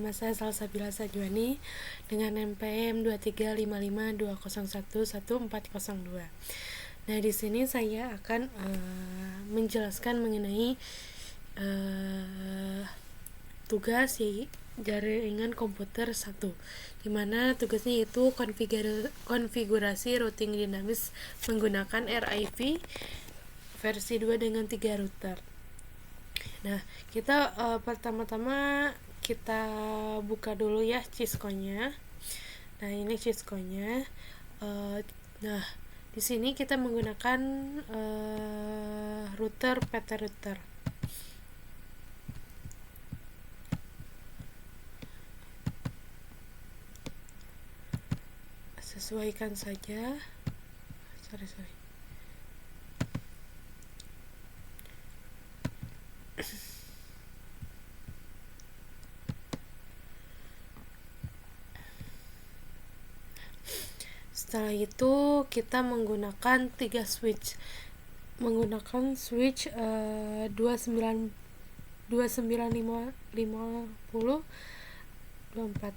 Nama saya Salsabila Sajwani dengan NPM 235520111402. Nah, di sini saya akan menjelaskan mengenai tugas jaringan komputer 1, dimana tugasnya itu konfigurasi routing dinamis menggunakan RIP versi 2 dengan 3 router. Nah, kita pertama-tama kita buka dulu ya Cisco-nya. Nah, ini Cisco-nya. Nah, di sini kita menggunakan router PT router. Sesuaikan saja. Sorry. Setelah itu kita menggunakan 3 switch. Menggunakan switch 29550 24.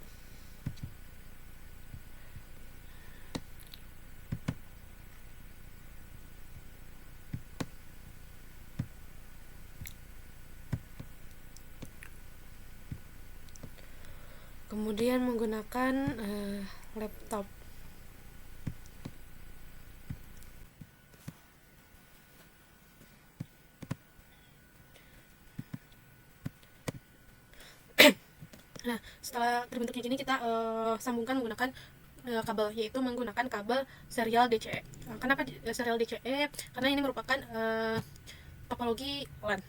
Kemudian menggunakan laptop. Nah, setelah terbentuknya gini kita sambungkan menggunakan kabel, yaitu menggunakan kabel serial DCE. Kenapa serial DCE? Karena ini merupakan topologi LAN.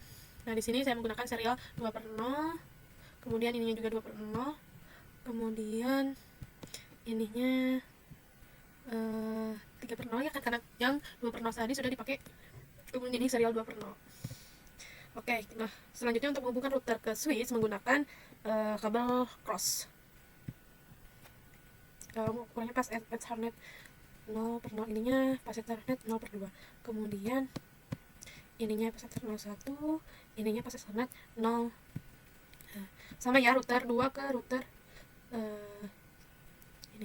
Nah, di sini saya menggunakan serial 2/0, kemudian ininya juga 2/0, kemudian ininya 3/0 ya kan, karena yang 2/0 tadi sudah dipakai, kemudian ini serial 2/0. Oke, nah selanjutnya untuk menghubungkan router ke switch menggunakan kabel cross. Ukurannya pas Ethernet 0/0, ininya pas Ethernet 0/2. Kemudian ininya pas Ethernet 1, ininya pas Ethernet 0. Nah, sama ya, router 2 ke router ini.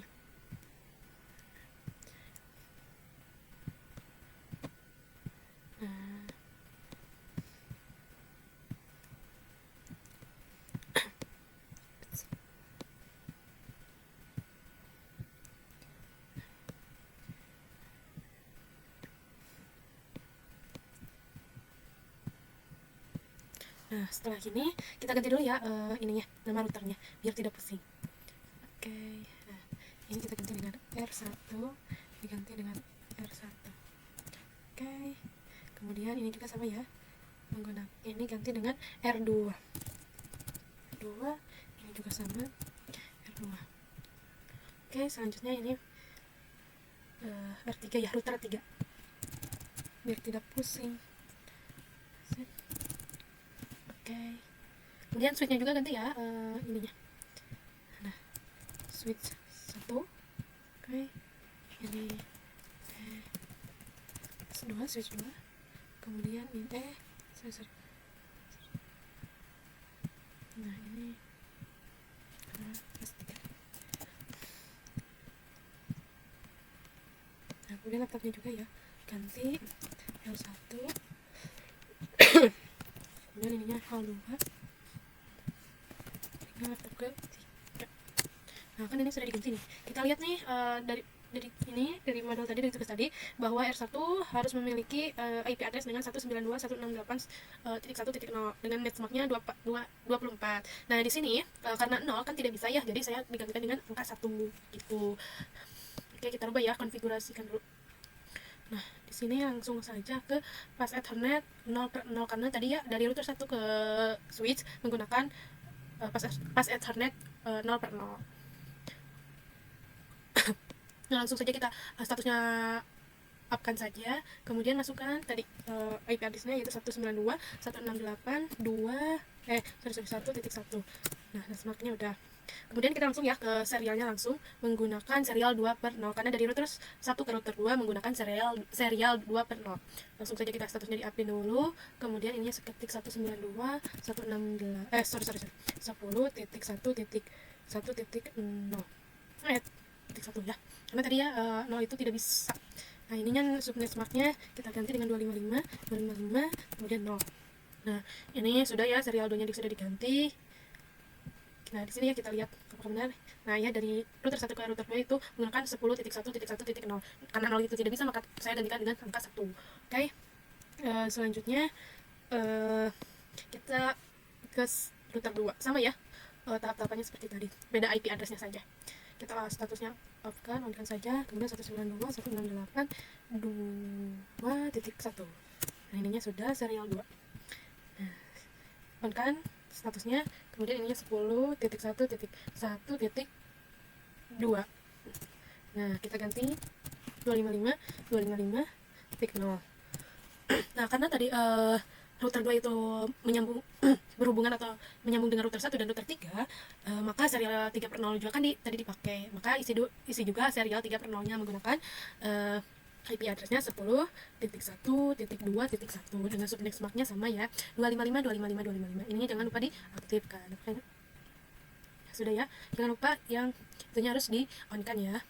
Nah, setelah ini kita ganti dulu ya ininya, nama routernya biar tidak pusing. Oke, nah ini kita ganti dengan R1, diganti dengan R1. Oke, kemudian ini juga sama ya, menggunakan ini ganti dengan R2. Ini juga sama R2. Oke, selanjutnya ini R3 ya, router 3 biar tidak pusing. Oke, kemudian switchnya juga ganti ya, ininya. Nah, switch 1. Oke, ini switch 2. Kemudian ini sorry. Nah, ini S3. Nah, kemudian laptopnya juga ya, ganti L1. Kemudian ininya L2. Tinggal laptop ke 3. Nah, kan ini sudah diganti nih. Kita lihat nih dari model tadi, dari tugas tadi, bahwa R1 harus memiliki IP address dengan 192.168.1.0 dengan netmarknya 24. Nah, di sini karena 0 kan tidak bisa ya, jadi saya digantikan dengan angka 1 gitu. Oke, kita rubah ya, konfigurasikan dulu. Nah, di sini langsung saja ke pas Ethernet 0/0, karena tadi ya dari router 1 ke switch menggunakan pas Ethernet 0/0. Nah, langsung saja kita statusnya upkan saja, kemudian masukkan tadi IP address-nya yaitu 192.168.2 1.1. Nah, netmarknya udah Kemudian kita langsung ya ke serialnya, langsung menggunakan serial 2 per 0, karena dari router 1 ke router 2 menggunakan serial 2 per 0. Langsung saja kita statusnya di update dulu. Kemudian ininya ketik 192 168 sorry 10.1.1.0 titik 1 ya, karena tadi ya 0 itu tidak bisa. Nah ininya subnet smartnya kita ganti dengan 255 kemudian 0. Nah ini sudah ya, serial 2 nya sudah diganti. Nah di sini ya kita lihat apakah benar. Nah ya, dari router 1 ke router 2 itu menggunakan 10.1.1.0, karena 0 itu tidak bisa maka saya gantikan dengan angka 1. Oke. Selanjutnya kita ke router 2, sama ya, tahap-tahapannya seperti tadi, beda IP addressnya saja. Kita statusnya on kan saja, kemudian 192.168.2.1. Nah ininya sudah serial 2. Nah, on kan statusnya, kemudian ininya 10.1.1.2. Nah kita ganti 255.255.0. Nah karena tadi router 2 itu menyambung berhubungan atau menyambung dengan router 1 dan router 3, maka serial 3 per 0 juga kan tadi dipakai, maka isi juga serial 3 per 0 nya menggunakan IP addressnya 10.1.2.1 dengan subnet smartnya sama ya, 255 ini jangan lupa diaktifkan. Sudah ya, jangan lupa yang itunya harus di on kan ya.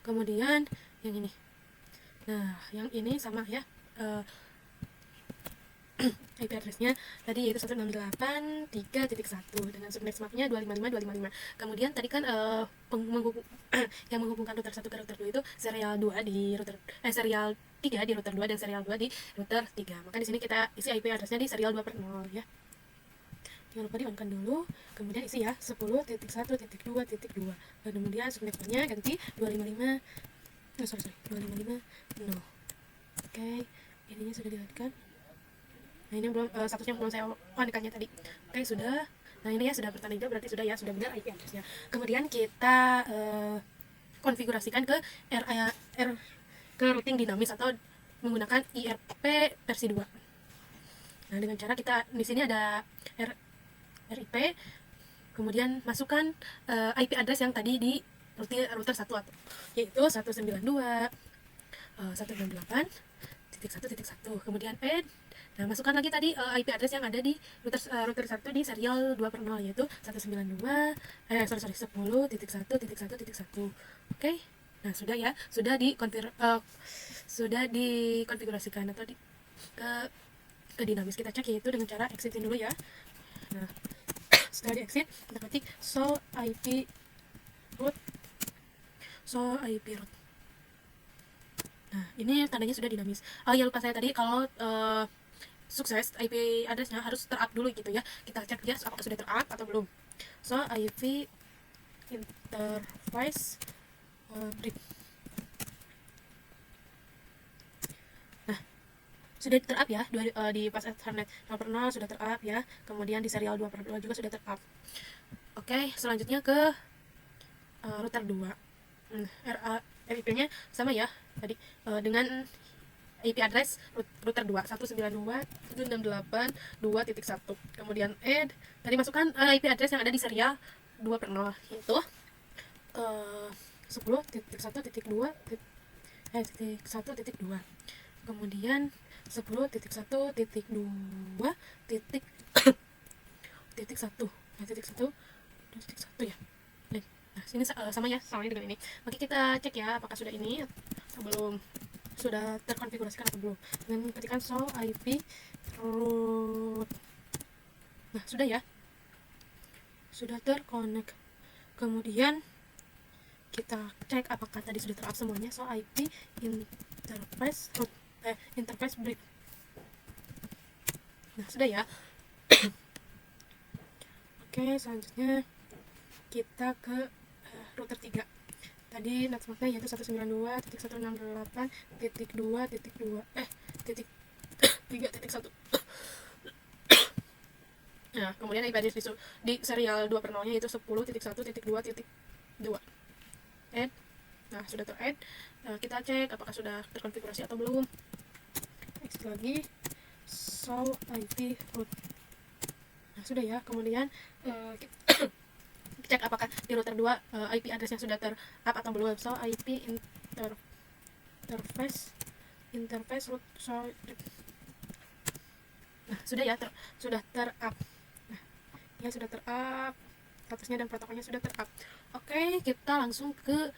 Kemudian yang ini, nah yang ini sama ya, IP addressnya tadi yaitu 168.3.1 dengan subnet smartnya 255. Kemudian tadi kan yang menghubungkan router 1 ke router 2 itu serial 2 di router serial 3 di router 2 dan serial 2 di router 3. Maka di sini kita isi IP addressnya di serial 2 per 0 ya. Jangan lupa di-on-kan dulu. Kemudian isi ya 10.1.2.2. Kemudian subnet smartnya ganti 255 0. Oke, ininya sudah di-on-kan. Nah ini belum statusnya belum saya on-kannya tadi. Oke sudah. Nah ini ya sudah bertanda hijau, berarti sudah ya, sudah benar IP addressnya. Kemudian kita konfigurasikan ke ke routing dinamis atau menggunakan IRP versi 2. Nah dengan cara kita di sini ada RIP, kemudian masukkan IP address yang tadi di router 1 atau yaitu 192.168.1.1, kemudian add. Nah, masukkan lagi tadi IP address yang ada di router 1 di serial 2 per 0 yaitu 10.1.1.1.1. Oke. Nah, sudah ya, sudah dikonfigurasikan atau ke dinamis. Kita cek yaitu dengan cara exitin dulu ya. Nah, setelah di exit kita ketik show IP root. Nah, ini tandanya sudah dinamis. Oh ya, lupa saya tadi kalau sukses IP addressnya harus ter-up dulu gitu ya. Kita cek dia apakah sudah ter-up atau belum. So IP interface brief. Nah sudah ter-up ya, di pas Ethernet 0 per 0 sudah ter-up ya. Kemudian di serial 2 per 2 juga sudah ter-up. Oke, selanjutnya ke router 2. RIP nya sama ya tadi, dengan IP address router 2 192.168.2.1. Kemudian add, tadi masukkan IP address yang ada di serial 2 per 0 yaitu 10.1.2. Kemudian 10.1.2.1 ya. Nah, sini sama ya, sama dengan ini. Maka kita cek ya apakah sudah ini atau belum, sudah terkonfigurasikan atau belum, dengan ketikkan show IP root. Nah sudah ya, sudah terkonek. Kemudian kita cek apakah tadi sudah ter-up semuanya. So IP interface root, interface brief. Nah sudah ya. Oke, selanjutnya kita ke router 3. Tadi networknya yaitu 192.168.2.3.1. Nah, kemudian IP address di serial 2 per 0 nya yaitu 10.1.2.2. Add. Nah, sudah ter-add. Kita cek apakah sudah terkonfigurasi atau belum. Exit lagi. Show IP root. Nah, sudah ya. Kemudian kita cek apakah di router 2 IP addressnya sudah ter-up atau belum. So IP interface root, so nah sudah ya, sudah ter-up. Nah ya sudah ter-up, statusnya dan protokolnya sudah ter-up. Oke, kita langsung ke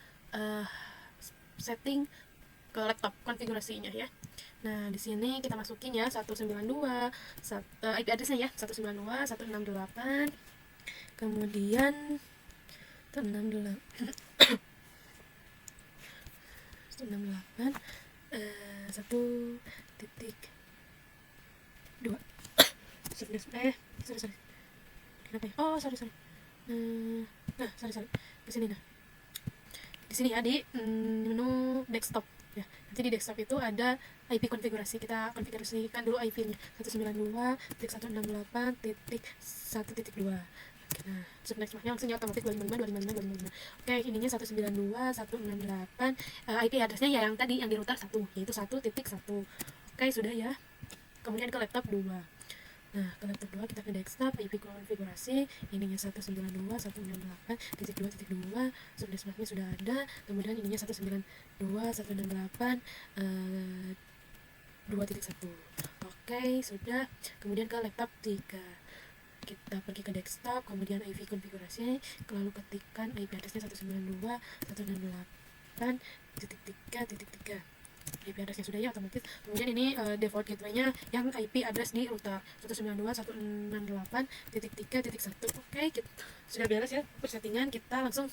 setting ke laptop, konfigurasinya ya. Nah, di sini kita masukin ya 192 IP addressnya ya 192.168, kemudian 168 1.2 sorry kenapa ya, oh sorry nah sorry ke sini. Nah di sini ya di menu desktop ya, nanti di desktop itu ada IP konfigurasi, kita konfigurasikan dulu IP-nya 192.168.1.2. Nah, next-nya langsung otomatis 255. Oke, ininya 192.168. IP addressnya ya yang tadi yang di router 1, yaitu 1.1. Oke, sudah ya. Kemudian ke laptop 2. Nah, ke laptop 2 kita ke desktop, IP konfigurasi, ininya 192.168.2.2, subnetnya sudah ada, kemudian ininya 192.168.2.1. Oke, sudah. Kemudian ke laptop 3. Kita pergi ke desktop, kemudian IP konfigurasi, lalu ketikkan IP addressnya 192.168.3.3. IP addressnya sudah ya otomatis. Kemudian ini default gateway-nya yang IP address di router 192.168.3.1. Oke, sudah beres ya persettingan. Kita langsung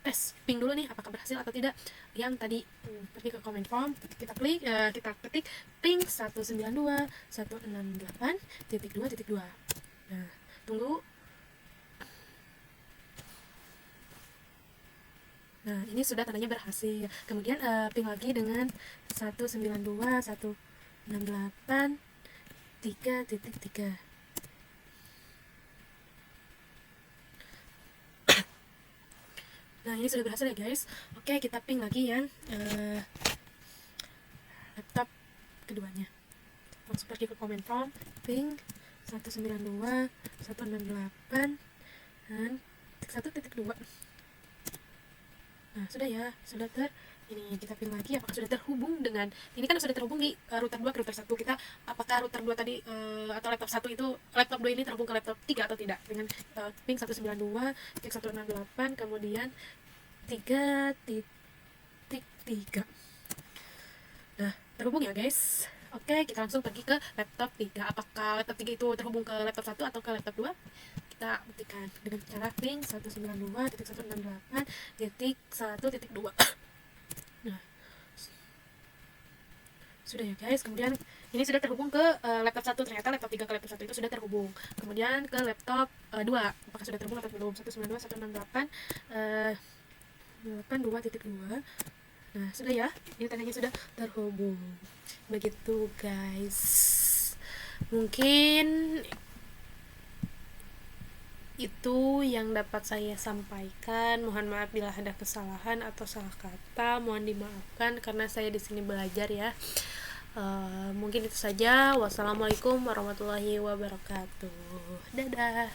tes ping dulu nih apakah berhasil atau tidak. Yang tadi pergi ke command form, kita klik, kita ketik ping 192.168.2.2. Nah, tunggu. Nah, ini sudah tandanya berhasil. Kemudian ping lagi dengan 192.168.3.3. Nah, ini sudah berhasil ya guys. Oke, kita ping lagi yang laptop keduanya. Langsung pergi ke command prompt, ping 192.168 dan 1.2. Nah, sudah ya, sudah ini kita ping lagi apakah sudah terhubung dengan, ini kan sudah terhubung di router 2 ke router 1. Kita apakah router 2 tadi atau laptop 1 itu, laptop 2 ini terhubung ke laptop 3 atau tidak dengan ping 192.168 kemudian 3.3. Nah, terhubung ya guys. Oke, kita langsung pergi ke laptop 3. Apakah laptop 3 itu terhubung ke laptop 1 atau ke laptop 2? Kita buktikan dengan cara ping 192.168.1.2. Nah, sudah ya guys. Kemudian ini sudah terhubung ke laptop 1. Ternyata laptop 3 ke laptop 1 itu sudah terhubung. Kemudian ke laptop 2, apakah sudah terhubung atau belum? 192.168.2.2. Nah, sudah ya. Ini tandanya sudah terhubung. Begitu guys. Mungkin itu yang dapat saya sampaikan. Mohon maaf bila ada kesalahan atau salah kata, mohon dimaafkan karena saya di sini belajar ya. Mungkin itu saja. Wassalamualaikum warahmatullahi wabarakatuh. Dadah.